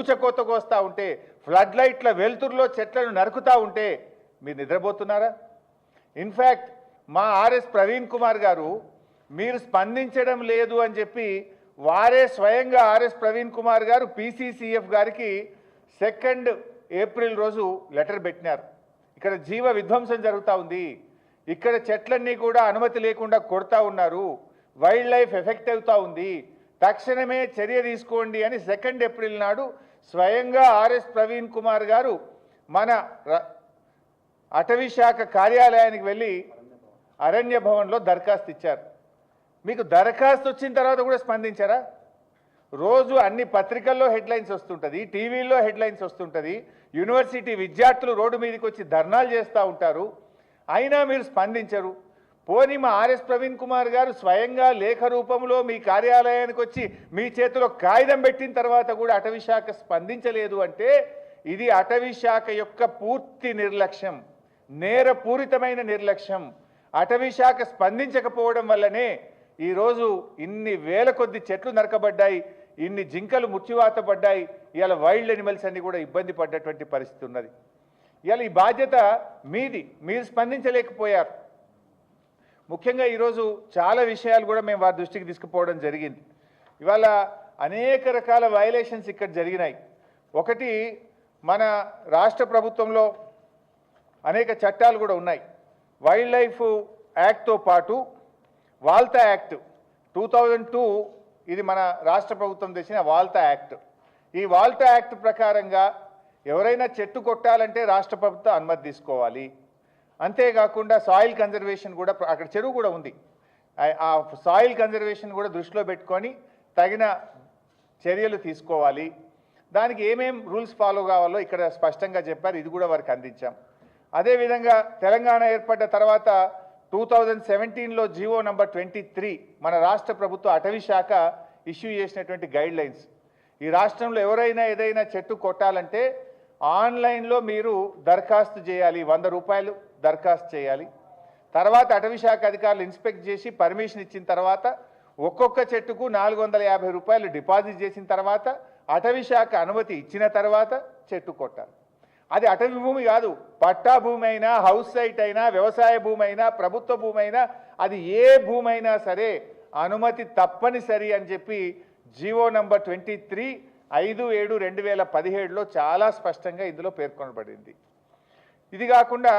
ఊచకోత కోస్తూ ఉంటే, ఫ్లడ్ లైట్ల వెలుతురులో చెట్లను నరుకుతూ ఉంటే మీరు నిద్రపోతున్నారా? ఇన్ఫ్యాక్ట్ మా ఆర్ఎస్ ప్రవీణ్ కుమార్ గారు మీరు స్పందించడం లేదు అని చెప్పి వారే స్వయంగా ఆర్ఎస్ ప్రవీణ్ కుమార్ గారు పీసీసీఎఫ్ గారికి 2 ఏప్రిల్ రోజు లెటర్ పెట్టినారు. ఇక్కడ జీవ విధ్వంసం జరుగుతూ ఉంది, ఇక్కడ చెట్లన్నీ కూడా అనుమతి లేకుండా కొడతా ఉన్నారు, వైల్డ్ లైఫ్ ఎఫెక్ట్ అవుతూ ఉంది, తక్షణమే చర్య తీసుకోండి అని 2 ఏప్రిల్ నాడు స్వయంగా ఆర్ఎస్ ప్రవీణ్ కుమార్ గారు మన అటవీ శాఖ కార్యాలయానికి వెళ్ళి అరణ్య భవన్లో దరఖాస్తు ఇచ్చారు. మీకు దరఖాస్తు వచ్చిన తర్వాత కూడా స్పందించారా? రోజు అన్ని పత్రికల్లో హెడ్లైన్స్ వస్తుంటుంది, టీవీల్లో హెడ్లైన్స్ వస్తుంటుంది, యూనివర్సిటీ విద్యార్థులు రోడ్డు మీదకి వచ్చి ధర్నాలు చేస్తూ ఉంటారు, అయినా మీరు స్పందించరు. పోనీ మా ఆర్ఎస్ ప్రవీణ్ కుమార్ గారు స్వయంగా లేఖ రూపంలో మీ కార్యాలయానికి వచ్చి మీ చేతిలో కాగితం పెట్టిన తర్వాత కూడా అటవీ శాఖ స్పందించలేదు అంటే ఇది అటవీ శాఖ యొక్క పూర్తి నిర్లక్ష్యం, నేరపూరితమైన నిర్లక్ష్యం. అటవీ శాఖ స్పందించకపోవడం వల్లనే ఈరోజు ఇన్ని వేల కొద్ది చెట్లు నరకబడ్డాయి, ఇన్ని జింకలు ముచ్చివాత పడ్డాయి, ఇవాళ వైల్డ్ ఎనిమల్స్ అన్ని కూడా ఇబ్బంది పడ్డటువంటి పరిస్థితి ఉన్నది. ఇవాళ ఈ బాధ్యత మీది, మీరు స్పందించలేకపోయారు. ముఖ్యంగా ఈరోజు చాలా విషయాలు కూడా మేము వారి దృష్టికి తీసుకుపోవడం జరిగింది. ఇవాళ అనేక రకాల వయలేషన్స్ ఇక్కడ జరిగినాయి. ఒకటి, మన రాష్ట్ర ప్రభుత్వంలో అనేక చట్టాలు కూడా ఉన్నాయి. వైల్డ్ లైఫ్ యాక్ట్తో పాటు వాల్తా యాక్ట్ 2002 ఇది మన రాష్ట్ర ప్రభుత్వం తెచ్చిన వాల్తా యాక్ట్. ఈ వాల్తా యాక్ట్ ప్రకారంగా ఎవరైనా చెట్టు కొట్టాలంటే రాష్ట్ర ప్రభుత్వం అనుమతి తీసుకోవాలి. అంతేకాకుండా సాయిల్ కన్జర్వేషన్ కూడా, అక్కడ చెరువు కూడా ఉంది, ఆ సాయిల్ కన్జర్వేషన్ కూడా దృష్టిలో పెట్టుకొని తగిన చర్యలు తీసుకోవాలి. దానికి ఏమేం రూల్స్ ఫాలో కావాలో ఇక్కడ స్పష్టంగా చెప్పారు, ఇది కూడా వారికి అందించాం. అదేవిధంగా తెలంగాణ ఏర్పడ్డ తర్వాత 2017లో జీవో నంబర్ 23 మన రాష్ట్ర ప్రభుత్వ అటవీ శాఖ ఇష్యూ చేసినటువంటి గైడ్ లైన్స్. ఈ రాష్ట్రంలో ఎవరైనా ఏదైనా చెట్టు కొట్టాలంటే ఆన్లైన్లో మీరు దరఖాస్తు చేయాలి, 100 రూపాయలు దరఖాస్తు చేయాలి. తర్వాత అటవీ శాఖ అధికారులు ఇన్స్పెక్ట్ చేసి పర్మిషన్ ఇచ్చిన తర్వాత ఒక్కొక్క చెట్టుకు 450 రూపాయలు డిపాజిట్ చేసిన తర్వాత అటవీ శాఖ అనుమతి ఇచ్చిన తర్వాత చెట్టు కొట్టాలి. అది అటవీ భూమి కాదు, పట్టా భూమి అయినా, హౌస్ సైట్ అయినా, వ్యవసాయ భూమి అయినా, ప్రభుత్వ భూమి అయినా, అది ఏ భూమి అయినా సరే అనుమతి తప్పనిసరి అని చెప్పి జీవో నంబర్ 23 5/7/2017లో చాలా స్పష్టంగా ఇందులో పేర్కొనబడింది. ఇది కాకుండా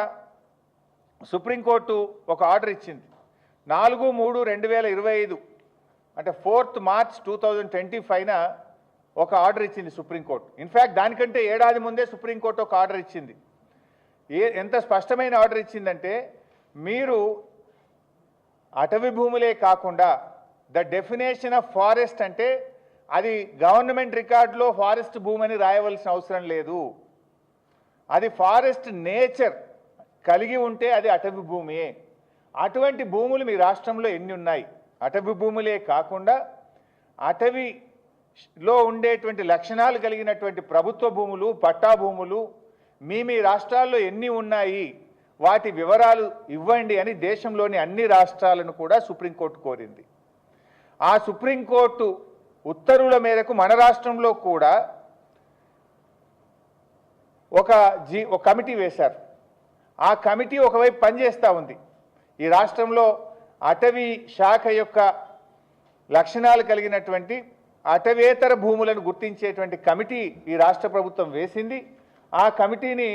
సుప్రీంకోర్టు ఒక ఆర్డర్ ఇచ్చింది 4/3/2025 అంటే 4th March 2025న ఒక ఆర్డర్ ఇచ్చింది సుప్రీంకోర్టు. ఇన్ఫ్యాక్ట్ దానికంటే ఏడాది ముందే సుప్రీంకోర్టు ఒక ఆర్డర్ ఇచ్చింది. ఎంత స్పష్టమైన ఆర్డర్ ఇచ్చిందంటే, మీరు అటవీ భూములే కాకుండా ద డెఫినేషన్ ఆఫ్ ఫారెస్ట్ అంటే అది గవర్నమెంట్ రికార్డులో ఫారెస్ట్ భూమి అని రాయవలసిన అవసరం లేదు, అది ఫారెస్ట్ నేచర్ కలిగి ఉంటే అది అటవీ భూమియే. అటువంటి భూములు మీ రాష్ట్రంలో ఎన్ని ఉన్నాయి? అటవీ భూములే కాకుండా అటవీలో ఉండేటువంటి లక్షణాలు కలిగినటువంటి ప్రభుత్వ భూములు, పట్టా భూములు మీ రాష్ట్రాల్లో ఎన్ని ఉన్నాయి, వాటి వివరాలు ఇవ్వండి అని దేశంలోని అన్ని రాష్ట్రాలను కూడా సుప్రీంకోర్టు కోరింది. ఆ సుప్రీంకోర్టు ఉత్తర్వుల మేరకు మన రాష్ట్రంలో కూడా ఒక కమిటీ వేశారు. ఆ కమిటీ ఒకవైపు పనిచేస్తూ ఉంది. ఈ రాష్ట్రంలో అటవీ శాఖ యొక్క లక్షణాలు కలిగినటువంటి అటవేతర భూములను గుర్తించేటువంటి కమిటీ ఈ రాష్ట్ర ప్రభుత్వం వేసింది. ఆ కమిటీని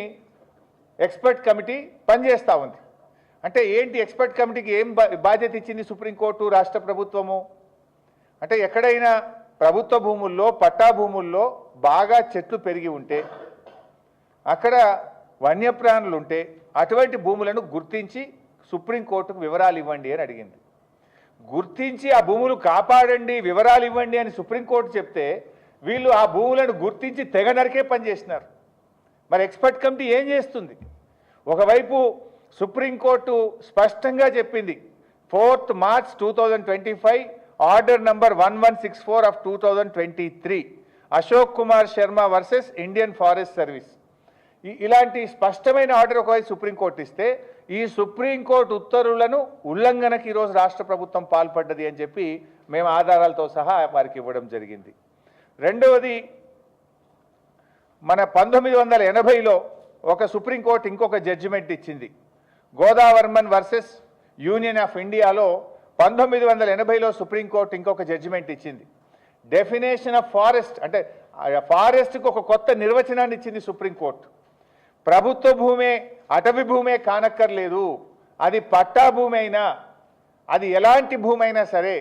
ఎక్స్పర్ట్ కమిటీ పనిచేస్తూ ఉంది. అంటే ఏంటి, ఎక్స్పర్ట్ కమిటీకి ఏం బాధ్యత ఇచ్చింది సుప్రీంకోర్టు, రాష్ట్ర ప్రభుత్వము అంటే ఎక్కడైనా ప్రభుత్వ భూముల్లో, పట్టా భూముల్లో బాగా చెట్లు పెరిగి ఉంటే, అక్కడ వన్యప్రాణులు ఉంటే అటువంటి భూములను గుర్తించి సుప్రీంకోర్టుకు వివరాలు ఇవ్వండి అని అడిగింది. గుర్తించి ఆ భూములు కాపాడండి, వివరాలు ఇవ్వండి అని సుప్రీంకోర్టు చెప్తే వీళ్ళు ఆ భూములను గుర్తించి తెగ నరికే పనిచేసినారు. మరి ఎక్స్పర్ట్ కమిటీ ఏం చేస్తుంది? ఒకవైపు సుప్రీంకోర్టు స్పష్టంగా చెప్పింది 4th March 2025 order number 1164 of 2023 Ashok Kumar Sharma versus Indian forest service. ఇలాంటి స్పష్టమైన ఆర్డర్ ఒకవైపు సుప్రీంకోర్టు ఇస్తే, ఈ సుప్రీంకోర్టు ఉత్తర్వులను ఉల్లంఘనకి ఈరోజు రాష్ట్ర ప్రభుత్వం పాల్పడ్డది అని చెప్పి మేము ఆధారాలతో సహా వారికి ఇవ్వడం జరిగింది. రెండవది, మన 1980లో ఒక సుప్రీంకోర్టు ఇంకొక జడ్జిమెంట్ ఇచ్చింది. గోదావర్మన్ వర్సెస్ యూనియన్ ఆఫ్ ఇండియాలో 1980లో సుప్రీంకోర్టు ఇంకొక జడ్జిమెంట్ ఇచ్చింది. డెఫినేషన్ ఆఫ్ ఫారెస్ట్ అంటే ఫారెస్ట్కి ఒక కొత్త నిర్వచనాన్ని ఇచ్చింది సుప్రీంకోర్టు. ప్రభుత్వ భూమే అటవీ భూమే కానక్కర్లేదు, అది పట్టా భూమి అయినా, అది ఎలాంటి భూమి అయినా సరే